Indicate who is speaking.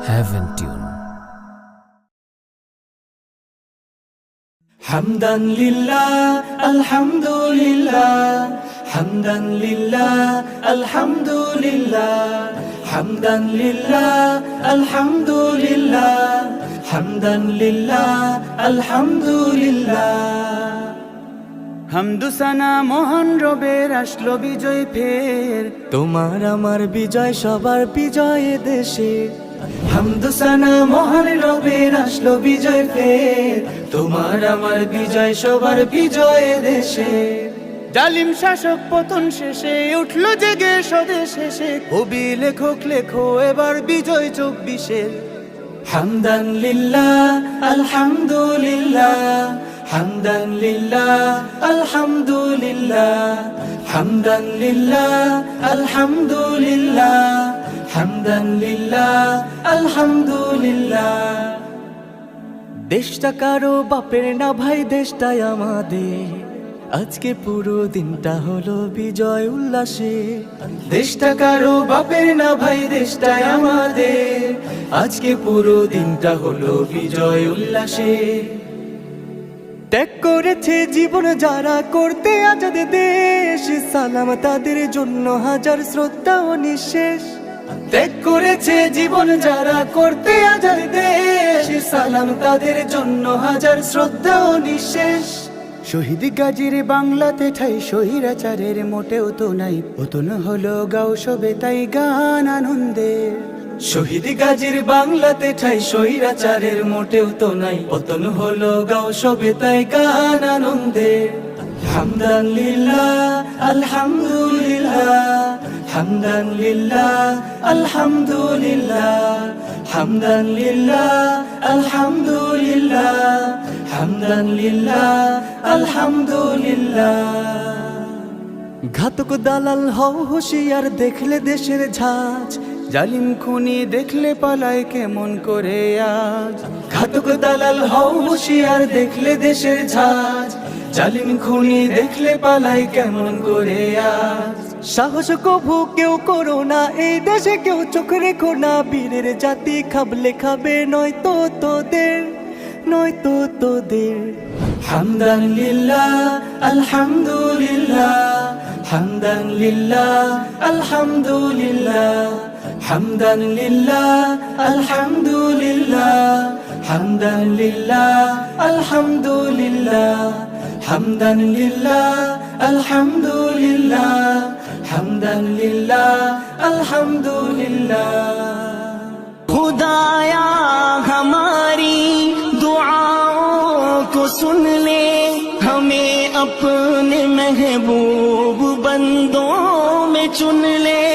Speaker 1: Heaven Tune.
Speaker 2: حمدا لله الحمد لله حمدا لله الحمد لله حمدا لله الحمد لله حمدا لله الحمد لله
Speaker 3: হামদুসানা মহান রবের আসলো বিজয় ফের,
Speaker 2: তোমার আমার বিজয় সবার বিজয় দেশে হামদুসানা মহান রবের আসলো বিজয় ফের, তোমার আমার বিজয় সবার বিজয় দেশে।
Speaker 3: জালিম শাসক পতন শেষে উঠলো জেগে স্বদেশ শেষে, কবি লেখক লেখো এবার বিজয় 24-এর।
Speaker 2: হামদান লিল্লাহ আলহামদুলিল্লাহ হামদান লিল্লাহ আলহামদুলিল্লাহ হামদান লিল্লাহ আলহামদুলিল্লাহ হামদান লিল্লাহ আলহামদুলিল্লাহ। দেশটা কারো বাপের না ভাই, দেশটাই আমাদের, আজকে পুরো দিনটা হলো বিজয় উল্লাসে। দেশটা কারো বাপের না ভাই, দেশটাই আমাদের, আজকে পুরো দিনটা হলো বিজয় উল্লাসে। ত্যাগ করেছে জীবন যারা করতে আজাদ দেশ, সালাম তাদের জন্য হাজার শ্রদ্ধা ও নিঃশেষ। ত্যাগ করেছে জীবন যারা করতে আজাদ দেশ, সালাম তাদের জন্য হাজার শ্রদ্ধা ও নিঃশেষ।
Speaker 3: শহীদ গাজীর বাংলাতে ঠাই, স্বৈরাচারের মোটেও তো নাই, পতন হলো গাও সবে তাই গান আনন্দের।
Speaker 2: শহীদ গাজীর বাংলাতে ঠাই, স্বৈরাচারের মোটেও তো নাই, পতন হলো গাও সবে তাই গান আনন্দের। হামদান লিল্লাহ আলহামদুলিল্লাহ হামদান লিল্লাহ আলহামদুলিল্লাহ হামদান লিল্লাহ আলহামদুলিল্লাহ হামদান লিল্লাহ আলহামদুলিল্লাহ। ঘাতক দালাল হও হুঁশিয়ার, দেখলে দেশের ঝাঁজ,
Speaker 3: জালিম খুনি দেখলে পালায় কেমন করে আজ।
Speaker 2: ঘাতক দালাল হও হুঁশিয়ার, দেখলে দেশের ঝাঁজ, জালিম খুনি দেখলে পালায় কেমন করে আজ। সাহস কভু কেউ করো না, এই দেশে কেউ চোখ রেখো না, বীরের জাতি খাবলে খাবে নয়তো তোদের, নয়তো তোদের। হামদান লিল্লাহ আলহামদুলিল্লাহ হামদান লিল্লাহ আলহামদুলিল্লাহ হামদান লিল্লাহ আলহামদুলিল্লাহ হামদান লিল্লাহ আলহামদুলিল্লাহ হামদান লিল্লাহ আলহামদুলিল্লাহ হামদান লিল্লাহ আলহামদুলিল্লাহ।
Speaker 4: खुदाया हमारी दुआओं को सुन ले, हमें अपने महबूब बंदों में चुन ले।